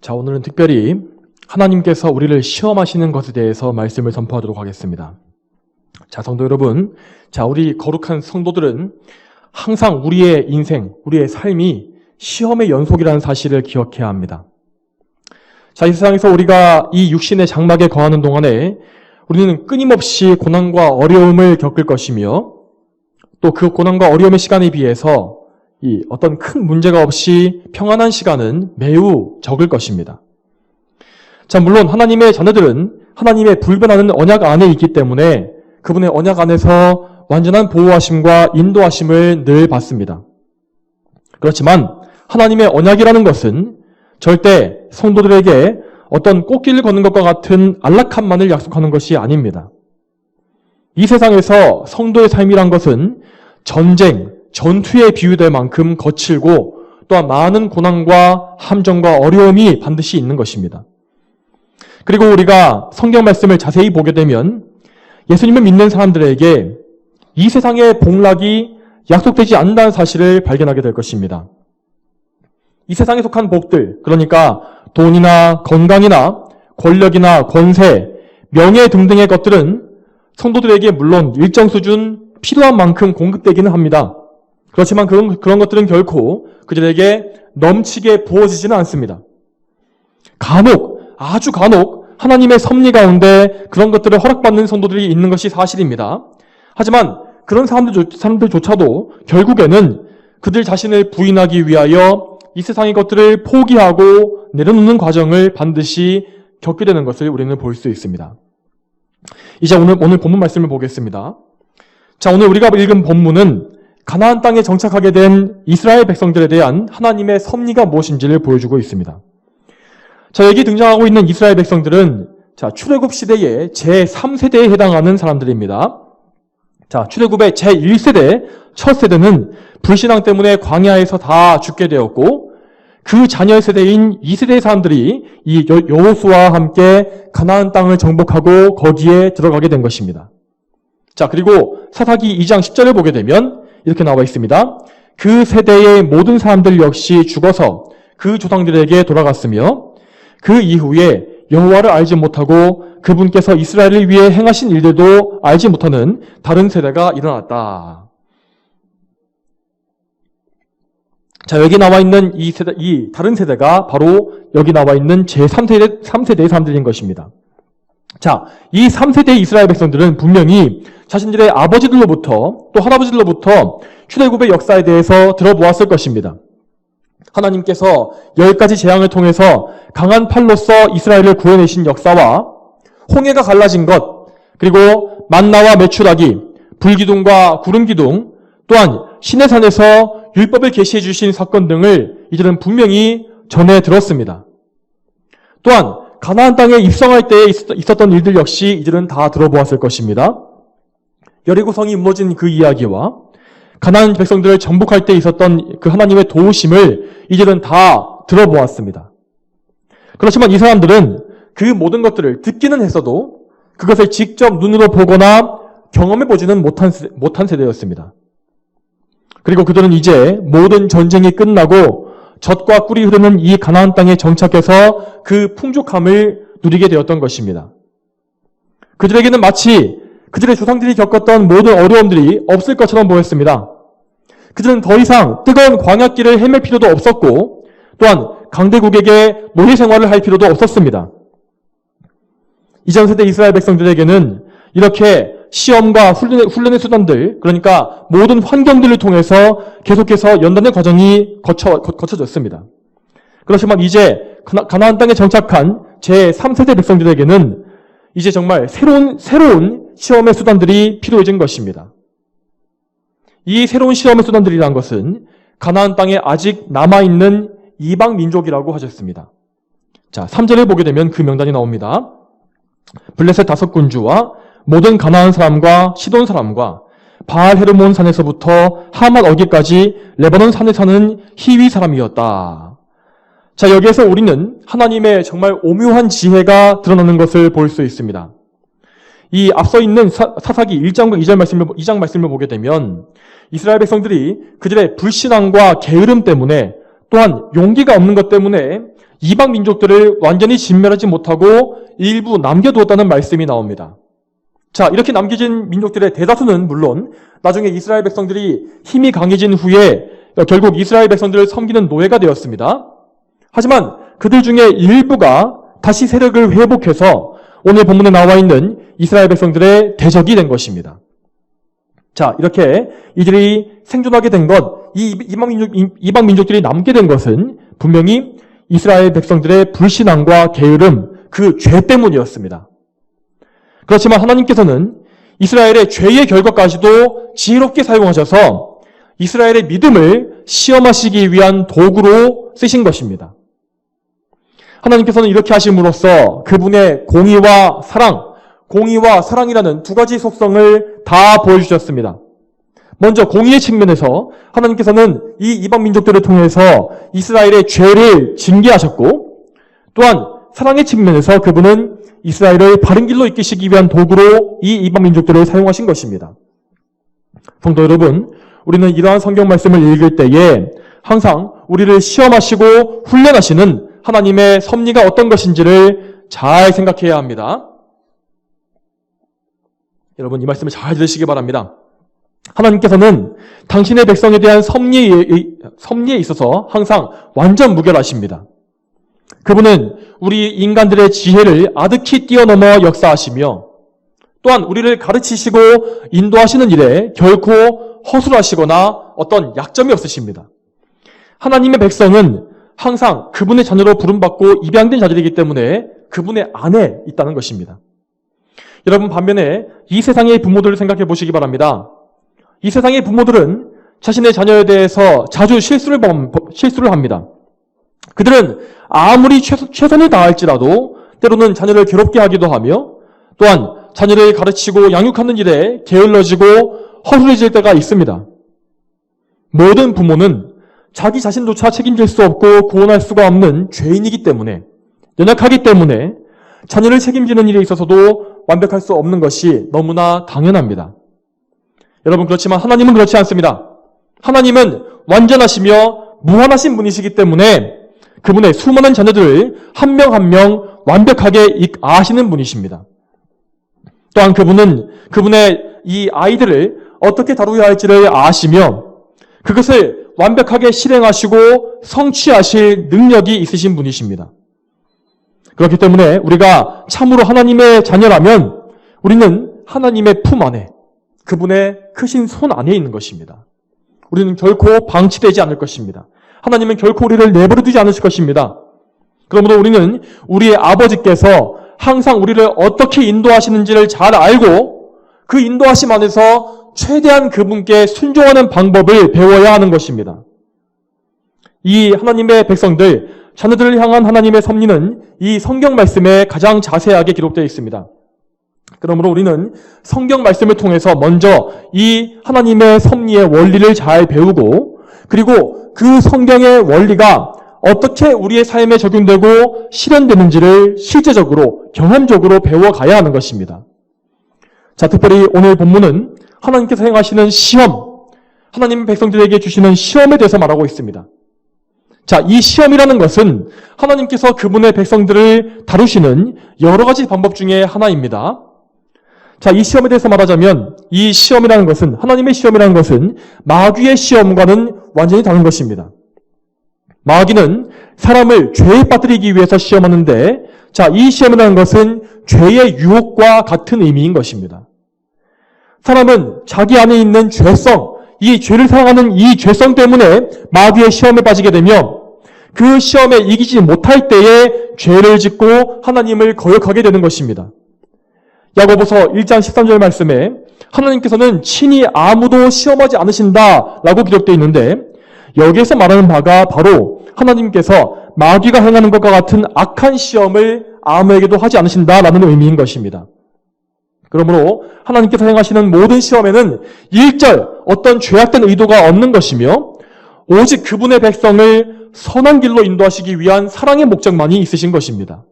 자, 오늘은 특별히 하나님께서 우리를 시험하시는 것에 대해서 말씀을 선포하도록 하겠습니다. 자, 성도 여러분, 자, 우리 거룩한 성도들은 항상 우리의 인생, 우리의 삶이 시험의 연속이라는 사실을 기억해야 합니다. 자, 이 세상에서 우리가 이 육신의 장막에 거하는 동안에 우리는 끊임없이 고난과 어려움을 겪을 것이며 또 그 고난과 어려움의 시간에 비해서 이 어떤 큰 문제가 없이 평안한 시간은 매우 적을 것입니다. 자, 물론 하나님의 자녀들은 하나님의 불변하는 언약 안에 있기 때문에 그분의 언약 안에서 완전한 보호하심과 인도하심을 늘 받습니다. 그렇지만 하나님의 언약이라는 것은 절대 성도들에게 어떤 꽃길을 걷는 것과 같은 안락함만을 약속하는 것이 아닙니다. 이 세상에서 성도의 삶이란 것은 전쟁, 전투에 비유될 만큼 거칠고 또한 많은 고난과 함정과 어려움이 반드시 있는 것입니다. 그리고 우리가 성경 말씀을 자세히 보게 되면 예수님을 믿는 사람들에게 이 세상의 복락이 약속되지 않는다는 사실을 발견하게 될 것입니다. 이 세상에 속한 복들, 그러니까 돈이나 건강이나 권력이나 권세, 명예 등등의 것들은 성도들에게 물론 일정 수준 필요한 만큼 공급되기는 합니다. 그렇지만 그런 것들은 결코 그들에게 넘치게 부어지지는 않습니다. 아주 간혹 하나님의 섭리 가운데 그런 것들을 허락받는 성도들이 있는 것이 사실입니다. 하지만 그런 사람들조차도 결국에는 그들 자신을 부인하기 위하여 이 세상의 것들을 포기하고 내려놓는 과정을 반드시 겪게 되는 것을 우리는 볼 수 있습니다. 이제 오늘 본문 말씀을 보겠습니다. 자, 오늘 우리가 읽은 본문은 가나안 땅에 정착하게 된 이스라엘 백성들에 대한 하나님의 섭리가 무엇인지를 보여주고 있습니다. 자, 여기 등장하고 있는 이스라엘 백성들은 자, 출애굽 시대의 제3세대에 해당하는 사람들입니다. 자, 출애굽의 제1세대, 첫 세대는 불신앙 때문에 광야에서 다 죽게 되었고 그 자녀 세대인 2세대의 사람들이 이 여호수아와 함께 가나안 땅을 정복하고 거기에 들어가게 된 것입니다. 자, 그리고 사사기 2장 10절을 보게 되면 이렇게 나와 있습니다. 그 세대의 모든 사람들 역시 죽어서 그 조상들에게 돌아갔으며 그 이후에 여호와를 알지 못하고 그분께서 이스라엘을 위해 행하신 일들도 알지 못하는 다른 세대가 일어났다. 자, 여기 나와 있는 이 다른 세대가 바로 여기 나와 있는 제3세대의 사람들인 것입니다. 자, 이 3세대의 이스라엘 백성들은 분명히 자신들의 아버지들로부터 또 할아버지들로부터 출애굽의 역사에 대해서 들어보았을 것입니다. 하나님께서 10가지 재앙을 통해서 강한 팔로서 이스라엘을 구해내신 역사와 홍해가 갈라진 것, 그리고 만나와 메추라기, 불기둥과 구름기둥, 또한 시내산에서 율법을 계시해 주신 사건 등을 이들은 분명히 전해 들었습니다. 또한 가나안 땅에 입성할 때에 있었던 일들 역시 이들은 다 들어보았을 것입니다. 여리고성이 무너진 그 이야기와 가나안 백성들을 정복할 때 있었던 그 하나님의 도우심을 이들은 다 들어보았습니다. 그렇지만 이 사람들은 그 모든 것들을 듣기는 했어도 그것을 직접 눈으로 보거나 경험해보지는 못한 세대였습니다. 그리고 그들은 이제 모든 전쟁이 끝나고 젖과 꿀이 흐르는 이 가나안 땅에 정착해서 그 풍족함을 누리게 되었던 것입니다. 그들에게는 마치 그들의 조상들이 겪었던 모든 어려움들이 없을 것처럼 보였습니다. 그들은 더 이상 뜨거운 광야길을 헤맬 필요도 없었고 또한 강대국에게 노예 생활을 할 필요도 없었습니다. 이전 세대 이스라엘 백성들에게는 이렇게 시험과 훈련의 수단들, 그러니까 모든 환경들을 통해서 계속해서 연단의 과정이 거쳐졌습니다. 그렇지만 이제 가나안 땅에 정착한 제3세대 백성들에게는 이제 정말 새로운 시험의 수단들이 필요해진 것입니다. 이 새로운 시험의 수단들이란 것은 가나안 땅에 아직 남아있는 이방 민족이라고 하셨습니다. 자, 3절을 보게 되면 그 명단이 나옵니다. 블레셋 5군주와 모든 가나안 사람과 시돈 사람과 바알 헤르몬 산에서부터 하맛 어기까지 레바논 산에 사는 히위 사람이었다. 자, 여기에서 우리는 하나님의 정말 오묘한 지혜가 드러나는 것을 볼 수 있습니다. 이 앞서 있는 사사기 1장과 2장 말씀을 보게 되면 이스라엘 백성들이 그들의 불신앙과 게으름 때문에 또한 용기가 없는 것 때문에 이방 민족들을 완전히 진멸하지 못하고 일부 남겨두었다는 말씀이 나옵니다. 자, 이렇게 남겨진 민족들의 대다수는 물론 나중에 이스라엘 백성들이 힘이 강해진 후에 결국 이스라엘 백성들을 섬기는 노예가 되었습니다. 하지만 그들 중에 일부가 다시 세력을 회복해서 오늘 본문에 나와 있는 이스라엘 백성들의 대적이 된 것입니다. 자, 이렇게 이들이 생존하게 된 것, 이방 민족들이 남게 된 것은 분명히 이스라엘 백성들의 불신앙과 게으름, 그 죄 때문이었습니다. 그렇지만 하나님께서는 이스라엘의 죄의 결과까지도 지혜롭게 사용하셔서 이스라엘의 믿음을 시험하시기 위한 도구로 쓰신 것입니다. 하나님께서는 이렇게 하심으로써 그분의 공의와 사랑이라는 두 가지 속성을 다 보여주셨습니다. 먼저 공의의 측면에서 하나님께서는 이 이방 민족들을 통해서 이스라엘의 죄를 징계하셨고, 또한 사랑의 측면에서 그분은 이스라엘을 바른 길로 이끄시기 위한 도구로 이 이방 민족들을 사용하신 것입니다. 성도 여러분, 우리는 이러한 성경 말씀을 읽을 때에 항상 우리를 시험하시고 훈련하시는 하나님의 섭리가 어떤 것인지를 잘 생각해야 합니다. 여러분, 이 말씀을 잘 들으시기 바랍니다. 하나님께서는 당신의 백성에 대한 섭리에 있어서 항상 완전 무결하십니다. 그분은 우리 인간들의 지혜를 아득히 뛰어넘어 역사하시며, 또한 우리를 가르치시고 인도하시는 일에 결코 허술하시거나 어떤 약점이 없으십니다. 하나님의 백성은 항상 그분의 자녀로 부름받고 입양된 자들이기 때문에 그분의 안에 있다는 것입니다. 여러분, 반면에 이 세상의 부모들을 생각해 보시기 바랍니다. 이 세상의 부모들은 자신의 자녀에 대해서 자주 실수를 합니다. 그들은 아무리 최선을 다할지라도 때로는 자녀를 괴롭게 하기도 하며, 또한 자녀를 가르치고 양육하는 일에 게을러지고 허술해질 때가 있습니다. 모든 부모는 자기 자신조차 책임질 수 없고 구원할 수가 없는 죄인이기 때문에, 연약하기 때문에 자녀를 책임지는 일에 있어서도 완벽할 수 없는 것이 너무나 당연합니다. 여러분, 그렇지만 하나님은 그렇지 않습니다. 하나님은 완전하시며 무한하신 분이시기 때문에 그분의 수많은 자녀들을 한 명 한 명 완벽하게 아시는 분이십니다. 또한 그분은 그분의 이 아이들을 어떻게 다루어야 할지를 아시며 그것을 완벽하게 실행하시고 성취하실 능력이 있으신 분이십니다. 그렇기 때문에 우리가 참으로 하나님의 자녀라면 우리는 하나님의 품 안에, 그분의 크신 손 안에 있는 것입니다. 우리는 결코 방치되지 않을 것입니다. 하나님은 결코 우리를 내버려 두지 않으실 것입니다. 그러므로 우리는 우리의 아버지께서 항상 우리를 어떻게 인도하시는지를 잘 알고 그 인도하심 안에서 최대한 그분께 순종하는 방법을 배워야 하는 것입니다. 이 하나님의 백성들, 자녀들을 향한 하나님의 섭리는 이 성경 말씀에 가장 자세하게 기록되어 있습니다. 그러므로 우리는 성경 말씀을 통해서 먼저 이 하나님의 섭리의 원리를 잘 배우고, 그리고 그 성경의 원리가 어떻게 우리의 삶에 적용되고 실현되는지를 실제적으로, 경험적으로 배워가야 하는 것입니다. 자, 특별히 오늘 본문은 하나님께서 행하시는 시험, 하나님 백성들에게 주시는 시험에 대해서 말하고 있습니다. 자, 이 시험이라는 것은 하나님께서 그분의 백성들을 다루시는 여러 가지 방법 중에 하나입니다. 자, 이 시험에 대해서 말하자면 이 시험이라는 것은, 하나님의 시험이라는 것은 마귀의 시험과는 완전히 다른 것입니다. 마귀는 사람을 죄에 빠뜨리기 위해서 시험하는데, 자, 이 시험이라는 것은 죄의 유혹과 같은 의미인 것입니다. 사람은 자기 안에 있는 죄성, 이 죄를 사랑하는 이 죄성 때문에 마귀의 시험에 빠지게 되며 그 시험에 이기지 못할 때에 죄를 짓고 하나님을 거역하게 되는 것입니다. 야고보서 1장 13절 말씀에 하나님께서는 친히 아무도 시험하지 않으신다라고 기록되어 있는데, 여기에서 말하는 바가 바로 하나님께서 마귀가 행하는 것과 같은 악한 시험을 아무에게도 하지 않으신다라는 의미인 것입니다. 그러므로 하나님께서 행하시는 모든 시험에는 일절 어떤 죄악된 의도가 없는 것이며 오직 그분의 백성을 선한 길로 인도하시기 위한 사랑의 목적만이 있으신 것입니다.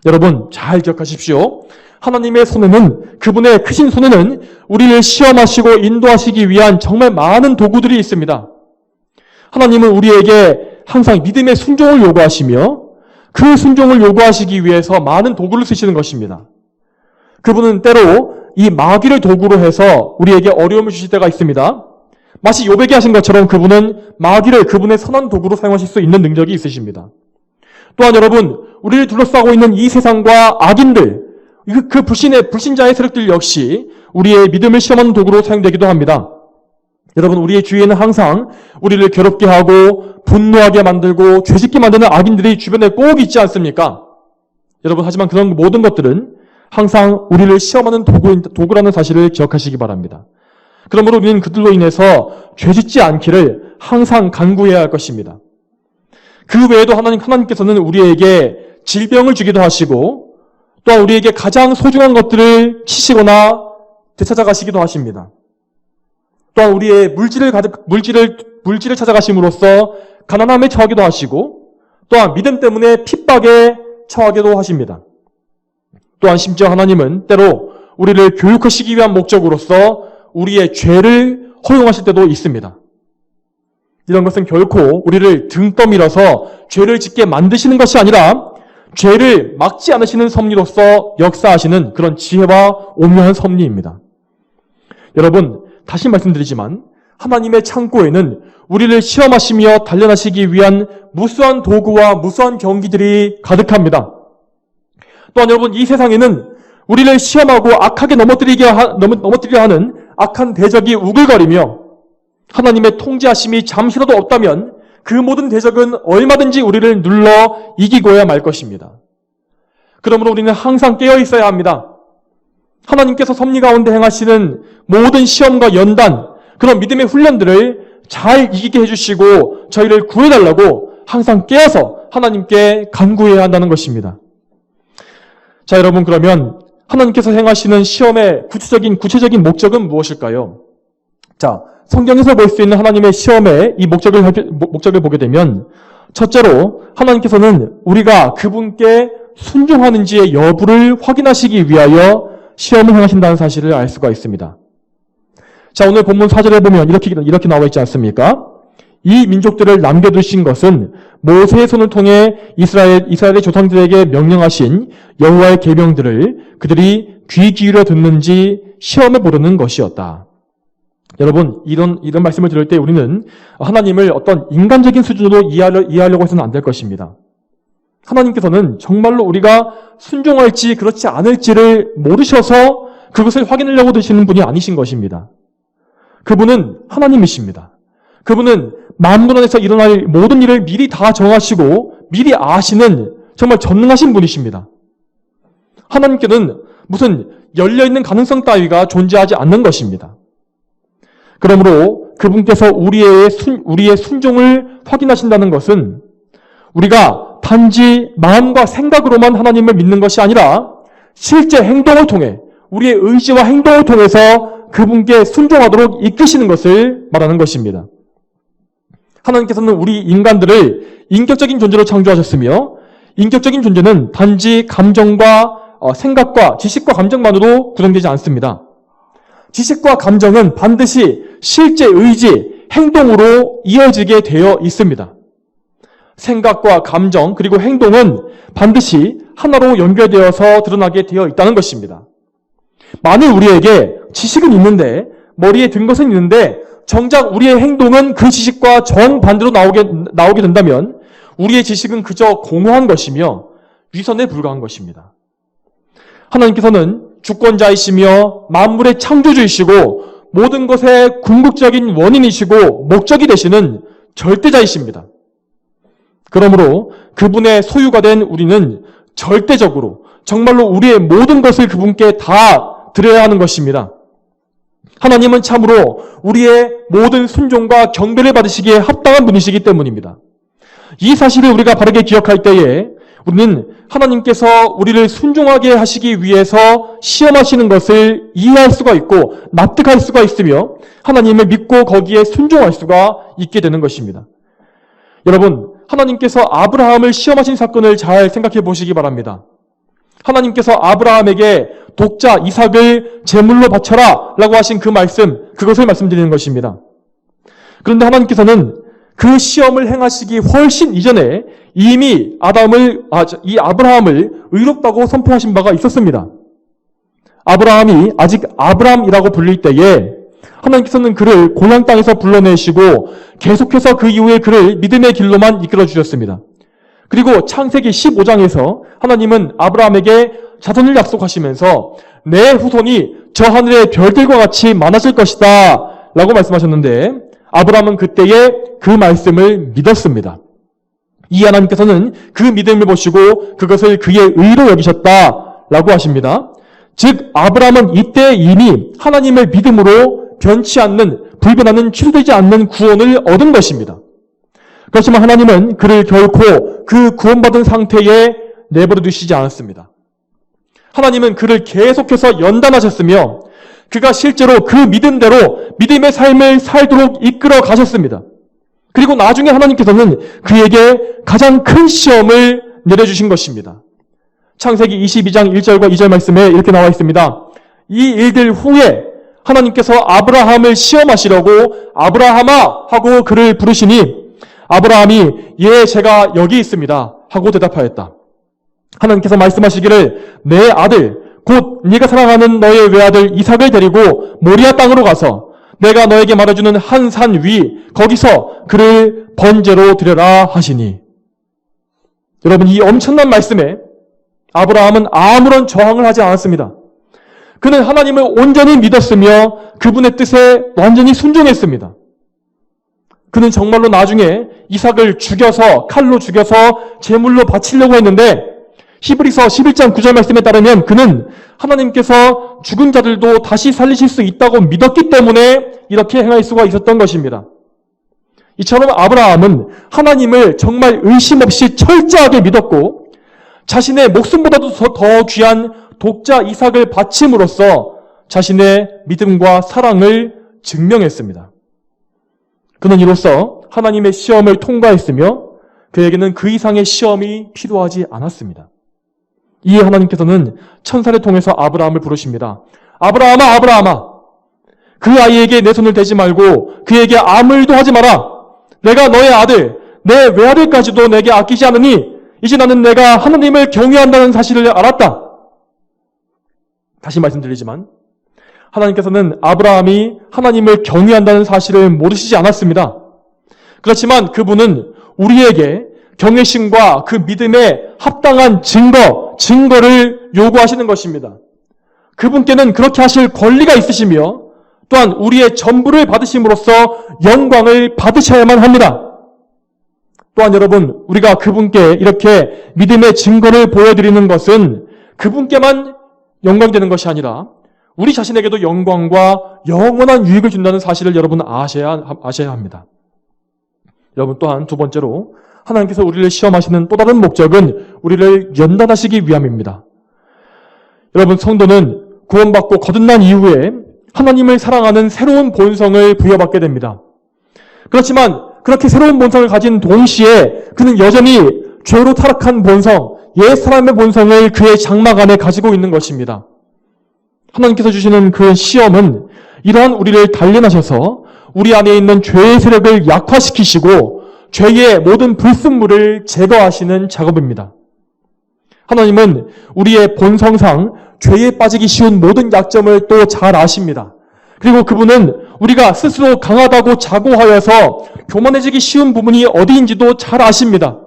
여러분, 잘 기억하십시오. 하나님의 손에는, 그분의 크신 손에는 우리를 시험하시고 인도하시기 위한 정말 많은 도구들이 있습니다. 하나님은 우리에게 항상 믿음의 순종을 요구하시며 그 순종을 요구하시기 위해서 많은 도구를 쓰시는 것입니다. 그분은 때로 이 마귀를 도구로 해서 우리에게 어려움을 주실 때가 있습니다. 마치 욥에게 하신 것처럼 그분은 마귀를 그분의 선한 도구로 사용하실 수 있는 능력이 있으십니다. 또한 여러분, 우리를 둘러싸고 있는 이 세상과 악인들, 그 불신자의 세력들 역시 우리의 믿음을 시험하는 도구로 사용되기도 합니다. 여러분, 우리의 주위에는 항상 우리를 괴롭게 하고 분노하게 만들고 죄짓게 만드는 악인들이 주변에 꼭 있지 않습니까? 여러분, 하지만 그런 모든 것들은 항상 우리를 시험하는 도구라는 사실을 기억하시기 바랍니다. 그러므로 우리는 그들로 인해서 죄짓지 않기를 항상 간구해야 할 것입니다. 그 외에도 하나님께서는 우리에게 질병을 주기도 하시고 또한 우리에게 가장 소중한 것들을 치시거나 되찾아가시기도 하십니다. 또한 우리의 물질을 찾아가심으로써 가난함에 처하기도 하시고 또한 믿음 때문에 핍박에 처하기도 하십니다. 또한 심지어 하나님은 때로 우리를 교육하시기 위한 목적으로서 우리의 죄를 허용하실 때도 있습니다. 이런 것은 결코 우리를 등 떠밀어서 죄를 짓게 만드시는 것이 아니라 죄를 막지 않으시는 섭리로서 역사하시는 그런 지혜와 오묘한 섭리입니다. 여러분, 다시 말씀드리지만 하나님의 창고에는 우리를 시험하시며 단련하시기 위한 무수한 도구와 무수한 경기들이 가득합니다. 또한 여러분, 이 세상에는 우리를 시험하고 악하게 넘어뜨리려 하는 악한 대적이 우글거리며 하나님의 통제하심이 잠시라도 없다면 그 모든 대적은 얼마든지 우리를 눌러 이기고야 말 것입니다. 그러므로 우리는 항상 깨어 있어야 합니다. 하나님께서 섭리 가운데 행하시는 모든 시험과 연단, 그런 믿음의 훈련들을 잘 이기게 해주시고 저희를 구해달라고 항상 깨어서 하나님께 간구해야 한다는 것입니다. 자, 여러분, 그러면 하나님께서 행하시는 시험의 구체적인 목적은 무엇일까요? 자, 성경에서 볼 수 있는 하나님의 시험의 이 목적을 보게 되면 첫째로 하나님께서는 우리가 그분께 순종하는지의 여부를 확인하시기 위하여 시험을 행하신다는 사실을 알 수가 있습니다. 자, 오늘 본문 4절에 보면 이렇게 나와 있지 않습니까? 이 민족들을 남겨두신 것은 모세의 손을 통해 이스라엘의 조상들에게 명령하신 여호와의 계명들을 그들이 귀 기울여 듣는지 시험해 보려는 것이었다. 여러분, 이런 말씀을 들을 때 우리는 하나님을 어떤 인간적인 수준으로 이해하려고 해서는 안 될 것입니다. 하나님께서는 정말로 우리가 순종할지 그렇지 않을지를 모르셔서 그것을 확인하려고 드시는 분이 아니신 것입니다. 그분은 하나님이십니다. 그분은 만물 안에서 일어날 모든 일을 미리 다 정하시고 미리 아시는 정말 전능하신 분이십니다. 하나님께는 무슨 열려있는 가능성 따위가 존재하지 않는 것입니다. 그러므로 그분께서 우리의 순종을 확인하신다는 것은 우리가 단지 마음과 생각으로만 하나님을 믿는 것이 아니라 실제 행동을 통해 우리의 의지와 행동을 통해서 그분께 순종하도록 이끄시는 것을 말하는 것입니다. 하나님께서는 우리 인간들을 인격적인 존재로 창조하셨으며 인격적인 존재는 단지 감정과 생각과 지식과 감정만으로 구성되지 않습니다. 지식과 감정은 반드시 실제 의지, 행동으로 이어지게 되어 있습니다. 생각과 감정 그리고 행동은 반드시 하나로 연결되어서 드러나게 되어 있다는 것입니다. 만일 우리에게 지식은 있는데 머리에 든 것은 있는데 정작 우리의 행동은 그 지식과 정반대로 나오게 된다면 우리의 지식은 그저 공허한 것이며 위선에 불과한 것입니다. 하나님께서는 주권자이시며 만물의 창조주이시고 모든 것의 궁극적인 원인이시고 목적이 되시는 절대자이십니다. 그러므로 그분의 소유가 된 우리는 절대적으로 정말로 우리의 모든 것을 그분께 다 드려야 하는 것입니다. 하나님은 참으로 우리의 모든 순종과 경배를 받으시기에 합당한 분이시기 때문입니다. 이 사실을 우리가 바르게 기억할 때에 우리는 하나님께서 우리를 순종하게 하시기 위해서 시험하시는 것을 이해할 수가 있고 납득할 수가 있으며 하나님을 믿고 거기에 순종할 수가 있게 되는 것입니다. 여러분, 하나님께서 아브라함을 시험하신 사건을 잘 생각해 보시기 바랍니다. 하나님께서 아브라함에게 독자 이삭을 제물로 바쳐라 라고 하신 그 말씀, 그것을 말씀드리는 것입니다. 그런데 하나님께서는 그 시험을 행하시기 훨씬 이전에 이미 이 아브라함을 의롭다고 선포하신 바가 있었습니다. 아브라함이 아직 아브람이라고 불릴 때에 하나님께서는 그를 고향 땅에서 불러내시고 계속해서 그 이후에 그를 믿음의 길로만 이끌어 주셨습니다. 그리고 창세기 15장에서 하나님은 아브라함에게 자손을 약속하시면서 내 후손이 저 하늘의 별들과 같이 많아질 것이다 라고 말씀하셨는데 아브라함은 그때에 그 말씀을 믿었습니다. 이 하나님께서는 그 믿음을 보시고 그것을 그의 의로 여기셨다 라고 하십니다. 즉 아브라함은 이때 이미 하나님을 믿음으로 변치 않는, 불변하는, 취소되지 않는 구원을 얻은 것입니다. 그렇지만 하나님은 그를 결코 그 구원받은 상태에 내버려 두시지 않았습니다. 하나님은 그를 계속해서 연단하셨으며 그가 실제로 그 믿음대로 믿음의 삶을 살도록 이끌어 가셨습니다. 그리고 나중에 하나님께서는 그에게 가장 큰 시험을 내려주신 것입니다. 창세기 22장 1절과 2절 말씀에 이렇게 나와 있습니다. 이 일들 후에 하나님께서 아브라함을 시험하시려고 아브라함아 하고 그를 부르시니 아브라함이 예 제가 여기 있습니다 하고 대답하였다. 하나님께서 말씀하시기를 내 아들 곧 네가 사랑하는 너의 외아들 이삭을 데리고 모리아 땅으로 가서 내가 너에게 말해주는 한 산 위 거기서 그를 번제로 드려라 하시니. 여러분 이 엄청난 말씀에 아브라함은 아무런 저항을 하지 않았습니다. 그는 하나님을 온전히 믿었으며 그분의 뜻에 완전히 순종했습니다. 그는 정말로 나중에 이삭을 죽여서 칼로 죽여서 제물로 바치려고 했는데 히브리서 11장 9절 말씀에 따르면 그는 하나님께서 죽은 자들도 다시 살리실 수 있다고 믿었기 때문에 이렇게 행할 수가 있었던 것입니다. 이처럼 아브라함은 하나님을 정말 의심 없이 철저하게 믿었고 자신의 목숨보다도 더 귀한 독자 이삭을 바침으로써 자신의 믿음과 사랑을 증명했습니다. 그는 이로써 하나님의 시험을 통과했으며 그에게는 그 이상의 시험이 필요하지 않았습니다. 이에 하나님께서는 천사를 통해서 아브라함을 부르십니다. 아브라함아 아브라함아 그 아이에게 내 손을 대지 말고 그에게 아무 일도 하지 마라. 내가 너의 아들 내 외아들까지도 내게 아끼지 않으니 이제 나는 내가 하나님을 경외한다는 사실을 알았다. 다시 말씀드리지만 하나님께서는 아브라함이 하나님을 경외한다는 사실을 모르시지 않았습니다. 그렇지만 그분은 우리에게 경외심과 그 믿음에 합당한 증거를 요구하시는 것입니다. 그분께는 그렇게 하실 권리가 있으시며 또한 우리의 전부를 받으심으로써 영광을 받으셔야만 합니다. 또한 여러분, 우리가 그분께 이렇게 믿음의 증거를 보여드리는 것은 그분께만 영광이 되는 것이 아니라 우리 자신에게도 영광과 영원한 유익을 준다는 사실을 여러분 아셔야 합니다. 여러분 또한 두 번째로 하나님께서 우리를 시험하시는 또 다른 목적은 우리를 연단하시기 위함입니다. 여러분 성도는 구원받고 거듭난 이후에 하나님을 사랑하는 새로운 본성을 부여받게 됩니다. 그렇지만 그렇게 새로운 본성을 가진 동시에 그는 여전히 죄로 타락한 본성, 옛 사람의 본성을 그의 장막 안에 가지고 있는 것입니다. 하나님께서 주시는 그 시험은 이러한 우리를 단련하셔서 우리 안에 있는 죄의 세력을 약화시키시고 죄의 모든 불순물을 제거하시는 작업입니다. 하나님은 우리의 본성상 죄에 빠지기 쉬운 모든 약점을 또 잘 아십니다. 그리고 그분은 우리가 스스로 강하다고 자고하여서 교만해지기 쉬운 부분이 어디인지도 잘 아십니다.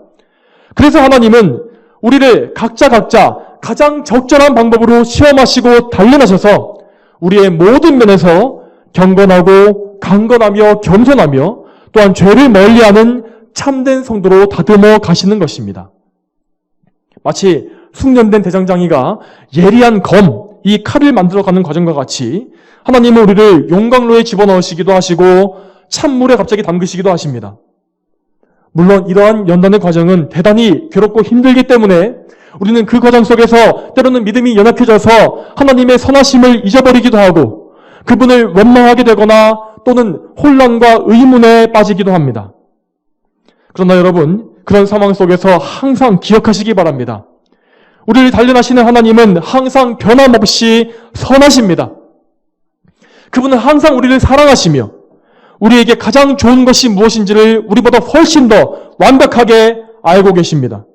그래서 하나님은 우리를 각자 가장 적절한 방법으로 시험하시고 단련하셔서 우리의 모든 면에서 경건하고 강건하며 겸손하며 또한 죄를 멀리하는 참된 성도로 다듬어 가시는 것입니다. 마치 숙련된 대장장이가 예리한 이 칼을 만들어가는 과정과 같이 하나님은 우리를 용광로에 집어넣으시기도 하시고 찬물에 갑자기 담그시기도 하십니다. 물론 이러한 연단의 과정은 대단히 괴롭고 힘들기 때문에 우리는 그 과정 속에서 때로는 믿음이 연약해져서 하나님의 선하심을 잊어버리기도 하고 그분을 원망하게 되거나 또는 혼란과 의문에 빠지기도 합니다. 그러나 여러분, 그런 상황 속에서 항상 기억하시기 바랍니다. 우리를 단련하시는 하나님은 항상 변함없이 선하십니다. 그분은 항상 우리를 사랑하시며 우리에게 가장 좋은 것이 무엇인지를 우리보다 훨씬 더 완벽하게 알고 계십니다.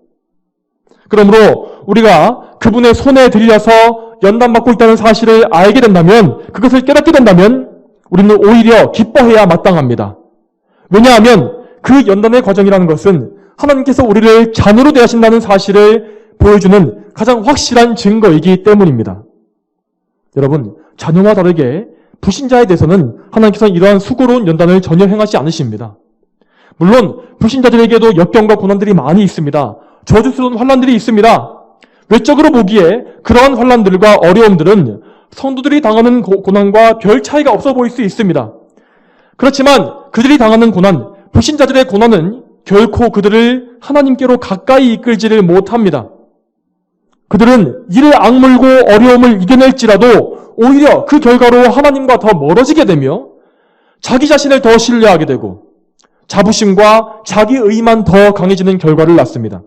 그러므로 우리가 그분의 손에 들려서 연단받고 있다는 사실을 알게 된다면, 그것을 깨닫게 된다면 우리는 오히려 기뻐해야 마땅합니다. 왜냐하면 그 연단의 과정이라는 것은 하나님께서 우리를 자녀로 대하신다는 사실을 보여주는 가장 확실한 증거이기 때문입니다. 여러분, 자녀와 다르게 불신자에 대해서는 하나님께서는 이러한 수고로운 연단을 전혀 행하지 않으십니다. 물론 불신자들에게도 역경과 고난들이 많이 있습니다. 저주스러운 환난들이 있습니다. 외적으로 보기에 그러한 환난들과 어려움들은 성도들이 당하는 고난과 별 차이가 없어 보일 수 있습니다. 그렇지만 그들이 당하는 고난, 불신자들의 고난은 결코 그들을 하나님께로 가까이 이끌지를 못합니다. 그들은 이를 악물고 어려움을 이겨낼지라도 오히려 그 결과로 하나님과 더 멀어지게 되며 자기 자신을 더 신뢰하게 되고 자부심과 자기의만 더 강해지는 결과를 낳습니다.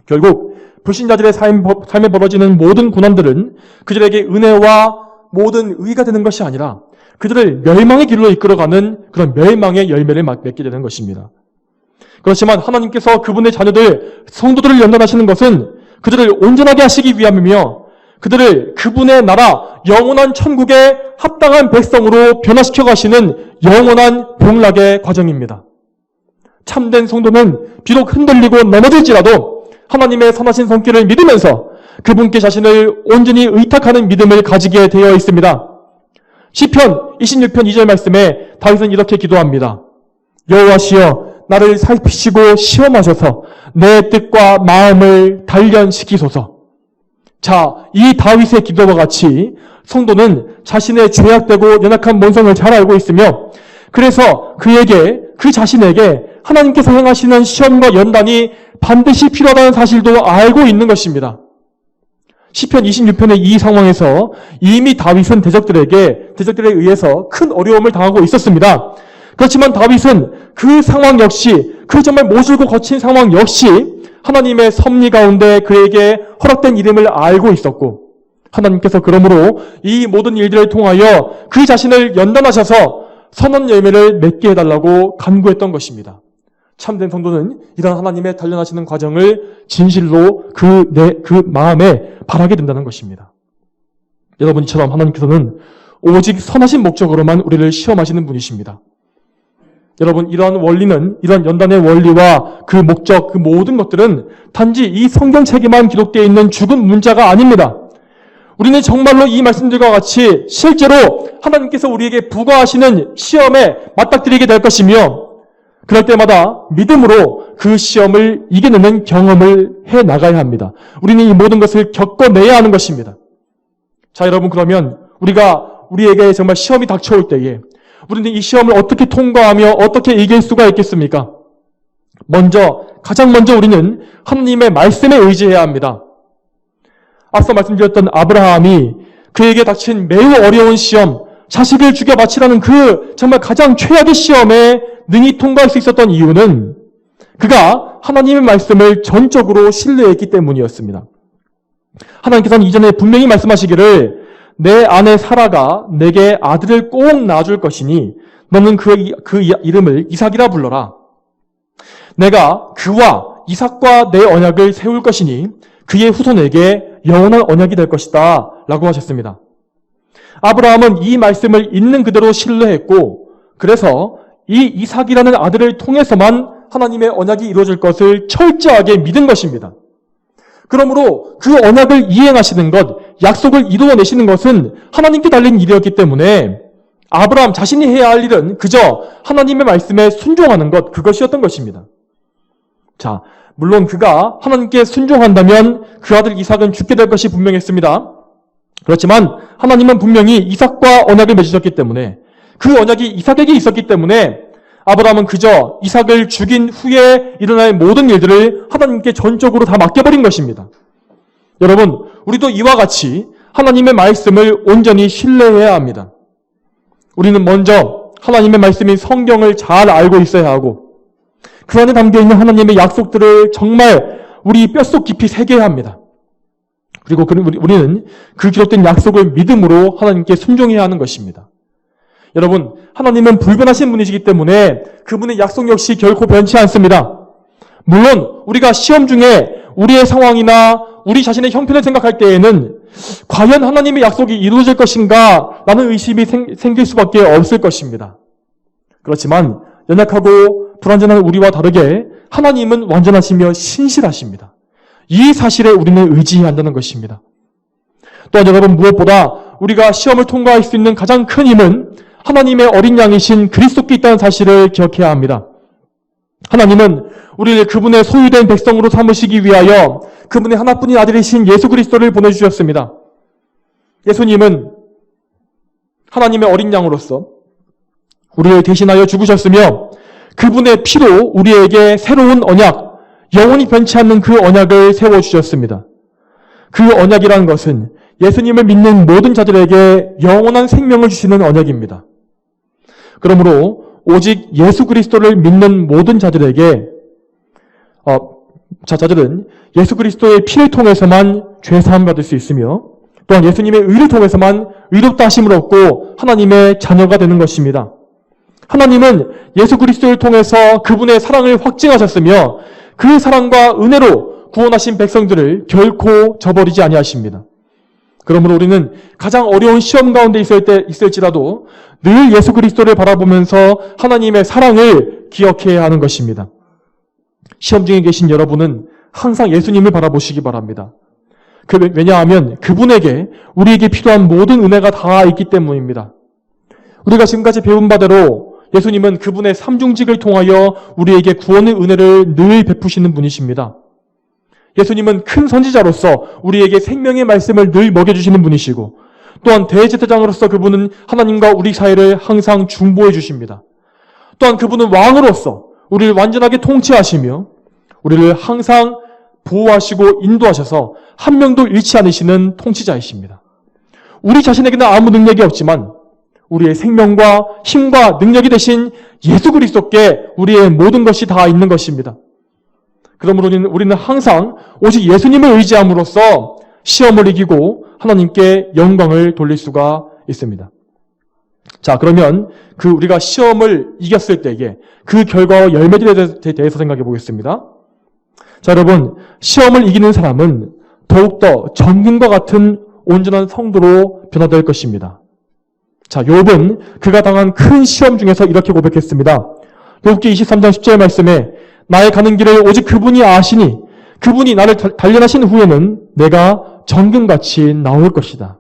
결국 불신자들의 삶에 벌어지는 모든 고난들은 그들에게 은혜와 모든 의가 되는 것이 아니라 그들을 멸망의 길로 이끌어가는 그런 멸망의 열매를 맺게 되는 것입니다. 그렇지만 하나님께서 그분의 자녀들, 성도들을 연단하시는 것은 그들을 온전하게 하시기 위함이며 그들을 그분의 나라, 영원한 천국에 합당한 백성으로 변화시켜 가시는 영원한 복락의 과정입니다. 참된 성도는 비록 흔들리고 넘어질지라도 하나님의 선하신 손길을 믿으면서 그분께 자신을 온전히 의탁하는 믿음을 가지게 되어 있습니다. 시편 26편 2절 말씀에 다윗은 이렇게 기도합니다. 여호와시여 나를 살피시고 시험하셔서 내 뜻과 마음을 단련시키소서. 자, 이 다윗의 기도와 같이 성도는 자신의 죄악되고 연약한 본성을 잘 알고 있으며 그래서 그 자신에게 하나님께서 행하시는 시험과 연단이 반드시 필요하다는 사실도 알고 있는 것입니다. 시편 26편의 이 상황에서 이미 다윗은 대적들에 의해서 큰 어려움을 당하고 있었습니다. 그렇지만 다윗은 그 상황 역시, 그 정말 모질고 거친 상황 역시 하나님의 섭리 가운데 그에게 허락된 이름을 알고 있었고 하나님께서 그러므로 이 모든 일들을 통하여 그 자신을 연단하셔서 선한 열매를 맺게 해달라고 간구했던 것입니다. 참된 성도는 이런 하나님의 단련하시는 과정을 진실로 그 마음에 바라게 된다는 것입니다. 여러분처럼 하나님께서는 오직 선하신 목적으로만 우리를 시험하시는 분이십니다. 여러분, 이러한 원리는, 이러한 연단의 원리와 그 목적, 그 모든 것들은 단지 이 성경책에만 기록되어 있는 죽은 문자가 아닙니다. 우리는 정말로 이 말씀들과 같이 실제로 하나님께서 우리에게 부과하시는 시험에 맞닥뜨리게 될 것이며 그럴 때마다 믿음으로 그 시험을 이겨내는 경험을 해나가야 합니다. 우리는 이 모든 것을 겪어내야 하는 것입니다. 자, 여러분, 그러면 우리에게 정말 시험이 닥쳐올 때에 우리는 이 시험을 어떻게 통과하며 어떻게 이길 수가 있겠습니까? 가장 먼저 우리는 하나님의 말씀에 의지해야 합니다. 앞서 말씀드렸던 아브라함이 그에게 닥친 매우 어려운 시험, 자식을 죽여 바치라는 그 정말 가장 최악의 시험에 능히 통과할 수 있었던 이유는 그가 하나님의 말씀을 전적으로 신뢰했기 때문이었습니다. 하나님께서는 이전에 분명히 말씀하시기를 내 아내 사라가 내게 아들을 꼭 낳아줄 것이니 너는 그 이름을 이삭이라 불러라. 내가 그와 이삭과 내 언약을 세울 것이니 그의 후손에게 영원한 언약이 될 것이다 라고 하셨습니다. 아브라함은 이 말씀을 있는 그대로 신뢰했고 그래서 이 이삭이라는 아들을 통해서만 하나님의 언약이 이루어질 것을 철저하게 믿은 것입니다. 그러므로 그 언약을 이행하시는 것, 약속을 이루어내시는 것은 하나님께 달린 일이었기 때문에 아브라함 자신이 해야 할 일은 그저 하나님의 말씀에 순종하는 것, 그것이었던 것입니다. 자, 물론 그가 하나님께 순종한다면 그 아들 이삭은 죽게 될 것이 분명했습니다. 그렇지만 하나님은 분명히 이삭과 언약을 맺으셨기 때문에 그 언약이 이삭에게 있었기 때문에 아브라함은 그저 이삭을 죽인 후에 일어날 모든 일들을 하나님께 전적으로 다 맡겨버린 것입니다. 여러분, 우리도 이와 같이 하나님의 말씀을 온전히 신뢰해야 합니다. 우리는 먼저 하나님의 말씀인 성경을 잘 알고 있어야 하고 그 안에 담겨있는 하나님의 약속들을 정말 우리 뼛속 깊이 새겨야 합니다. 그리고 우리는 그 기록된 약속을 믿음으로 하나님께 순종해야 하는 것입니다. 여러분, 하나님은 불변하신 분이시기 때문에 그분의 약속 역시 결코 변치 않습니다. 물론 우리가 시험 중에 우리의 상황이나 우리 자신의 형편을 생각할 때에는 과연 하나님의 약속이 이루어질 것인가 라는 의심이 생길 수밖에 없을 것입니다. 그렇지만 연약하고 불완전한 우리와 다르게 하나님은 완전하시며 신실하십니다. 이 사실에 우리는 의지해야 한다는 것입니다. 또한 여러분, 무엇보다 우리가 시험을 통과할 수 있는 가장 큰 힘은 하나님의 어린 양이신 그리스도께 있다는 사실을 기억해야 합니다. 하나님은 우리를 그분의 소유된 백성으로 삼으시기 위하여 그분의 하나뿐인 아들이신 예수 그리스도를 보내주셨습니다. 예수님은 하나님의 어린 양으로서 우리를 대신하여 죽으셨으며 그분의 피로 우리에게 새로운 언약, 영원히 변치 않는 그 언약을 세워주셨습니다. 그 언약이라는 것은 예수님을 믿는 모든 자들에게 영원한 생명을 주시는 언약입니다. 그러므로 오직 예수 그리스도를 믿는 모든 자들에게 자들은 예수 그리스도의 피를 통해서만 죄사함 받을 수 있으며 또한 예수님의 의를 통해서만 의롭다 하심을 얻고 하나님의 자녀가 되는 것입니다. 하나님은 예수 그리스도를 통해서 그분의 사랑을 확증하셨으며 그 사랑과 은혜로 구원하신 백성들을 결코 저버리지 아니하십니다. 그러므로 우리는 가장 어려운 시험 가운데 있을지라도 늘 예수 그리스도를 바라보면서 하나님의 사랑을 기억해야 하는 것입니다. 시험 중에 계신 여러분은 항상 예수님을 바라보시기 바랍니다. 왜냐하면 그분에게 우리에게 필요한 모든 은혜가 다 있기 때문입니다. 우리가 지금까지 배운 바대로 예수님은 그분의 삼중직을 통하여 우리에게 구원의 은혜를 늘 베푸시는 분이십니다. 예수님은 큰 선지자로서 우리에게 생명의 말씀을 늘 먹여주시는 분이시고 또한 대제사장으로서 그분은 하나님과 우리 사이를 항상 중보해 주십니다. 또한 그분은 왕으로서 우리를 완전하게 통치하시며 우리를 항상 보호하시고 인도하셔서 한 명도 잃지 않으시는 통치자이십니다. 우리 자신에게는 아무 능력이 없지만 우리의 생명과 힘과 능력이 되신 예수 그리스도께 우리의 모든 것이 다 있는 것입니다. 그러므로 우리는 항상 오직 예수님을 의지함으로써 시험을 이기고 하나님께 영광을 돌릴 수가 있습니다. 자, 그러면 우리가 시험을 이겼을 때에 그 결과와 열매들에 대해서 생각해 보겠습니다. 자, 여러분, 시험을 이기는 사람은 더욱더 정금과 같은 온전한 성도로 변화될 것입니다. 자, 욥은 그가 당한 큰 시험 중에서 이렇게 고백했습니다. 욥기 23장 10절 말씀에 나의 가는 길을 오직 그분이 아시니 그분이 나를 단련하신 후에는 내가 정금같이 나올 것이다.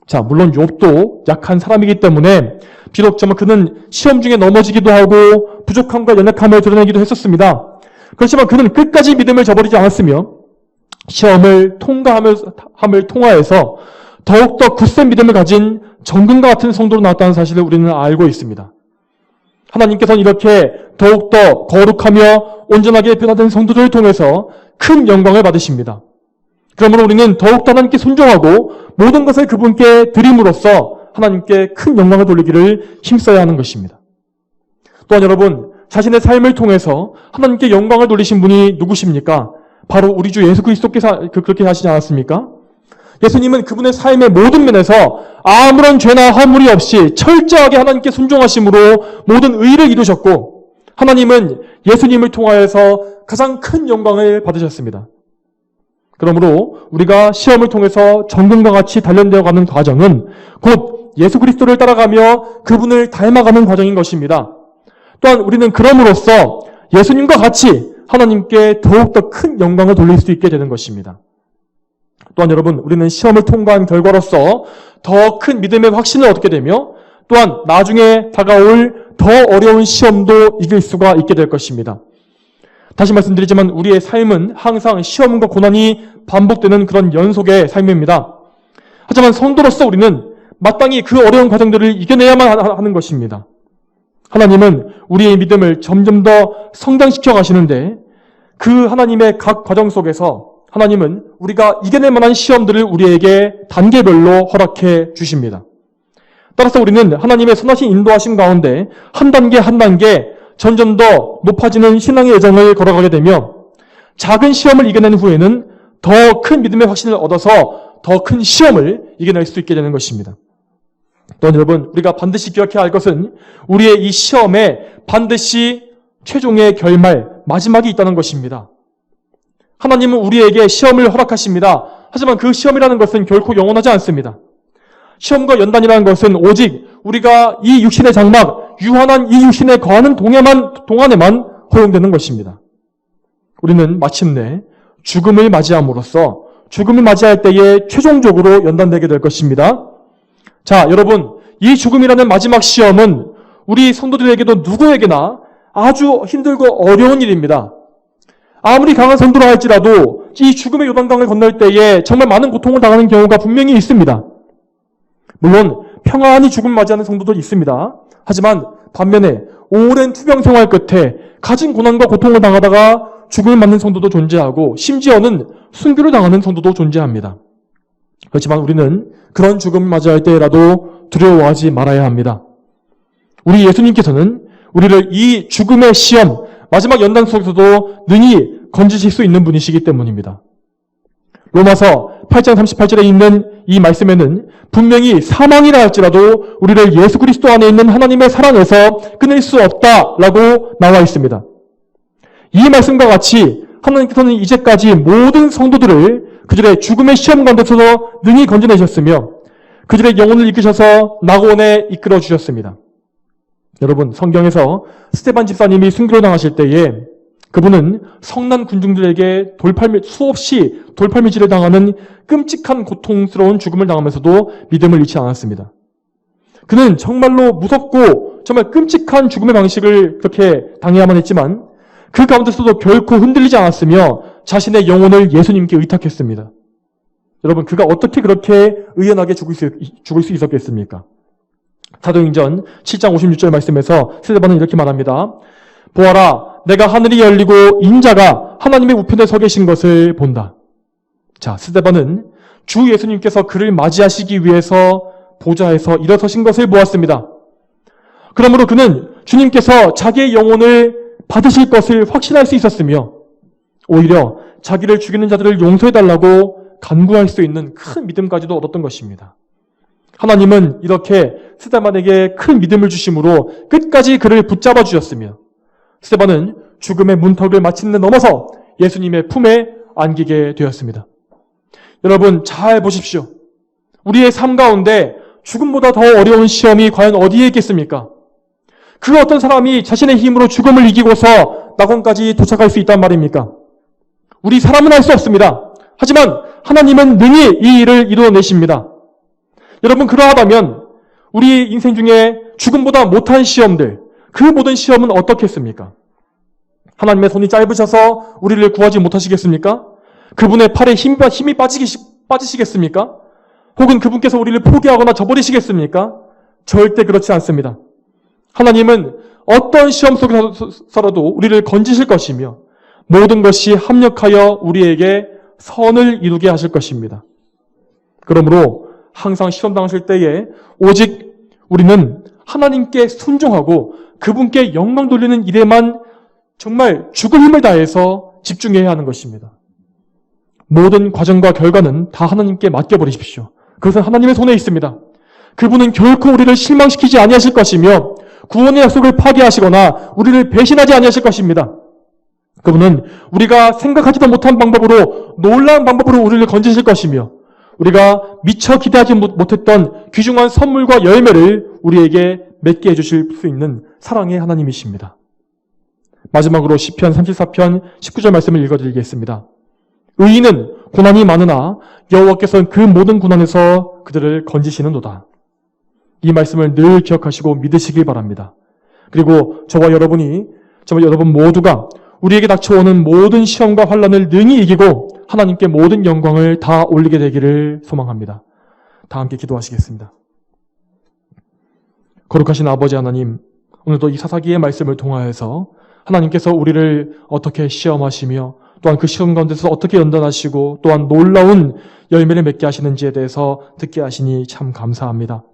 자, 물론 욥도 약한 사람이기 때문에 비록 그는 시험 중에 넘어지기도 하고 부족함과 연약함을 드러내기도 했었습니다. 그렇지만 그는 끝까지 믿음을 저버리지 않았으며 시험을 통과함을 통하여서 더욱더 굳센 믿음을 가진 정금과 같은 성도로 나왔다는 사실을 우리는 알고 있습니다. 하나님께서는 이렇게 더욱더 거룩하며 온전하게 변화된 성도들을 통해서 큰 영광을 받으십니다. 그러므로 우리는 더욱더 하나님께 순종하고 모든 것을 그분께 드림으로써 하나님께 큰 영광을 돌리기를 힘써야 하는 것입니다. 또한 여러분, 자신의 삶을 통해서 하나님께 영광을 돌리신 분이 누구십니까? 바로 우리 주 예수 그리스도께서 그렇게 하시지 않았습니까? 예수님은 그분의 삶의 모든 면에서 아무런 죄나 허물이 없이 철저하게 하나님께 순종하심으로 모든 의를 이루셨고 하나님은 예수님을 통하여서 가장 큰 영광을 받으셨습니다. 그러므로 우리가 시험을 통해서 정금과 같이 단련되어 가는 과정은 곧 예수 그리스도를 따라가며 그분을 닮아가는 과정인 것입니다. 또한 우리는 그럼으로써 예수님과 같이 하나님께 더욱더 큰 영광을 돌릴 수 있게 되는 것입니다. 또한 여러분, 우리는 시험을 통과한 결과로서 더 큰 믿음의 확신을 얻게 되며 또한 나중에 다가올 더 어려운 시험도 이길 수가 있게 될 것입니다. 다시 말씀드리지만 우리의 삶은 항상 시험과 고난이 반복되는 그런 연속의 삶입니다. 하지만 성도로서 우리는 마땅히 그 어려운 과정들을 이겨내야만 하는 것입니다. 하나님은 우리의 믿음을 점점 더 성장시켜 가시는데 그 하나님의 각 과정 속에서 하나님은 우리가 이겨낼 만한 시험들을 우리에게 단계별로 허락해 주십니다. 따라서 우리는 하나님의 선하신 인도하심 가운데 한 단계 한 단계 점점 더 높아지는 신앙의 여정을 걸어가게 되며 작은 시험을 이겨낸 후에는 더 큰 믿음의 확신을 얻어서 더 큰 시험을 이겨낼 수 있게 되는 것입니다. 또한 여러분, 우리가 반드시 기억해야 할 것은 우리의 이 시험에 반드시 최종의 결말, 마지막이 있다는 것입니다. 하나님은 우리에게 시험을 허락하십니다. 하지만 그 시험이라는 것은 결코 영원하지 않습니다. 시험과 연단이라는 것은 오직 우리가 이 육신의 장막, 유한한 이 육신에 거하는 동안에만 허용되는 것입니다. 우리는 마침내 죽음을 맞이함으로써 죽음을 맞이할 때에 최종적으로 연단되게 될 것입니다. 자, 여러분, 이 죽음이라는 마지막 시험은 우리 성도들에게도 누구에게나 아주 힘들고 어려운 일입니다. 아무리 강한 성도라 할지라도 이 죽음의 요단강을 건널 때에 정말 많은 고통을 당하는 경우가 분명히 있습니다. 물론 평안히 죽음을 맞이하는 성도도 있습니다. 하지만 반면에 오랜 투병 생활 끝에 가진 고난과 고통을 당하다가 죽음을 맞는 성도도 존재하고 심지어는 순교를 당하는 성도도 존재합니다. 그렇지만 우리는 그런 죽음을 맞이할 때라도 두려워하지 말아야 합니다. 우리 예수님께서는 우리를 이 죽음의 시험, 마지막 연단 속에서도 능히 건지실 수 있는 분이시기 때문입니다. 로마서 8장 38절에 있는 이 말씀에는 분명히 사망이라 할지라도 우리를 예수 그리스도 안에 있는 하나님의 사랑에서 끊을 수 없다라고 나와 있습니다. 이 말씀과 같이 하나님께서는 이제까지 모든 성도들을 그들의 죽음의 시험 가운데서 능히 건져내셨으며 그들의 영혼을 이끄셔서 낙원에 이끌어 주셨습니다. 여러분, 성경에서 스데반 집사님이 순교를 당하실 때에 그분은 성난 군중들에게 수없이 돌팔미질을 당하는 끔찍한 고통스러운 죽음을 당하면서도 믿음을 잃지 않았습니다. 그는 정말로 무섭고 정말 끔찍한 죽음의 방식을 그렇게 당해야만 했지만 그 가운데서도 결코 흔들리지 않았으며 자신의 영혼을 예수님께 의탁했습니다. 여러분, 그가 어떻게 그렇게 의연하게 죽을 수 있었겠습니까? 사도행전 7장 56절 말씀에서 스데반은 이렇게 말합니다. 보아라, 내가 하늘이 열리고 인자가 하나님의 우편에 서 계신 것을 본다. 자, 스데반은 주 예수님께서 그를 맞이하시기 위해서 보좌에서 일어서신 것을 보았습니다. 그러므로 그는 주님께서 자기의 영혼을 받으실 것을 확신할 수 있었으며 오히려 자기를 죽이는 자들을 용서해달라고 간구할 수 있는 큰 믿음까지도 얻었던 것입니다. 하나님은 이렇게 스데반에게 큰 믿음을 주심으로 끝까지 그를 붙잡아 주셨으며 스데반은 죽음의 문턱을 마침내 넘어서 예수님의 품에 안기게 되었습니다. 여러분, 잘 보십시오. 우리의 삶 가운데 죽음보다 더 어려운 시험이 과연 어디에 있겠습니까? 그 어떤 사람이 자신의 힘으로 죽음을 이기고서 낙원까지 도착할 수 있단 말입니까? 우리 사람은 할 수 없습니다. 하지만 하나님은 능히 이 일을 이루어내십니다. 여러분, 그러하다면 우리 인생 중에 죽음보다 못한 시험들, 그 모든 시험은 어떻겠습니까? 하나님의 손이 짧으셔서 우리를 구하지 못하시겠습니까? 그분의 팔에 힘이 빠지시겠습니까? 혹은 그분께서 우리를 포기하거나 저버리시겠습니까? 절대 그렇지 않습니다. 하나님은 어떤 시험 속에서라도 우리를 건지실 것이며 모든 것이 합력하여 우리에게 선을 이루게 하실 것입니다. 그러므로 항상 시험 당하실 때에 오직 우리는 하나님께 순종하고 그분께 영광 돌리는 일에만 정말 죽을 힘을 다해서 집중해야 하는 것입니다. 모든 과정과 결과는 다 하나님께 맡겨버리십시오. 그것은 하나님의 손에 있습니다. 그분은 결코 우리를 실망시키지 아니하실 것이며 구원의 약속을 파기하시거나 우리를 배신하지 아니하실 것입니다. 그분은 우리가 생각하지도 못한 방법으로 놀라운 방법으로 우리를 건지실 것이며 우리가 미처 기대하지 못했던 귀중한 선물과 열매를 우리에게 맺게 해주실 수 있는 사랑의 하나님이십니다. 마지막으로 시편 34편 19절 말씀을 읽어드리겠습니다. 의인은 고난이 많으나 여호와께서는 그 모든 고난에서 그들을 건지시는도다. 이 말씀을 늘 기억하시고 믿으시길 바랍니다. 그리고 저와 여러분 모두가 우리에게 닥쳐오는 모든 시험과 환난을 능히 이기고 하나님께 모든 영광을 다 올리게 되기를 소망합니다. 다 함께 기도하시겠습니다. 거룩하신 아버지 하나님, 오늘도 이 사사기의 말씀을 통하여서 하나님께서 우리를 어떻게 시험하시며 또한 그 시험 가운데서 어떻게 연단하시고 또한 놀라운 열매를 맺게 하시는지에 대해서 듣게 하시니 참 감사합니다.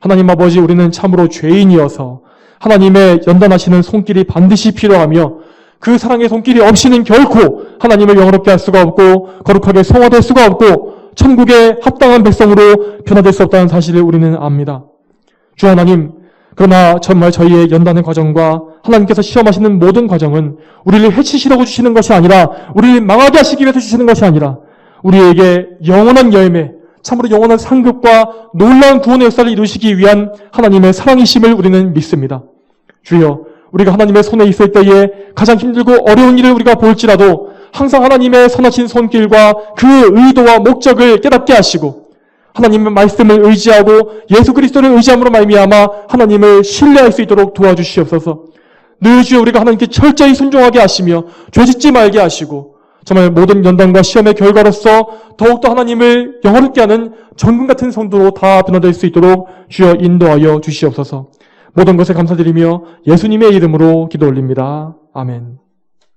하나님 아버지, 우리는 참으로 죄인이어서 하나님의 연단하시는 손길이 반드시 필요하며 그 사랑의 손길이 없이는 결코 하나님을 영화롭게 할 수가 없고 거룩하게 성화될 수가 없고 천국에 합당한 백성으로 변화될 수 없다는 사실을 우리는 압니다. 주 하나님, 그러나 정말 저희의 연단의 과정과 하나님께서 시험하시는 모든 과정은 우리를 해치시려고 주시는 것이 아니라, 우리를 망하게 하시기 위해서 주시는 것이 아니라 우리에게 영원한 열매, 참으로 영원한 상급과 놀라운 구원의 역사를 이루시기 위한 하나님의 사랑이심을 우리는 믿습니다. 주여, 우리가 하나님의 손에 있을 때에 가장 힘들고 어려운 일을 우리가 볼지라도 항상 하나님의 선하신 손길과 그 의도와 목적을 깨닫게 하시고 하나님의 말씀을 의지하고 예수 그리스도를 의지함으로 말미암아 하나님을 신뢰할 수 있도록 도와주시옵소서. 늘 주여 우리가 하나님께 철저히 순종하게 하시며 죄짓지 말게 하시고 정말 모든 연단과 시험의 결과로서 더욱더 하나님을 영화롭게 하는 정금 같은 성도로 다 변화될 수 있도록 주여 인도하여 주시옵소서. 모든 것에 감사드리며 예수님의 이름으로 기도 올립니다. 아멘.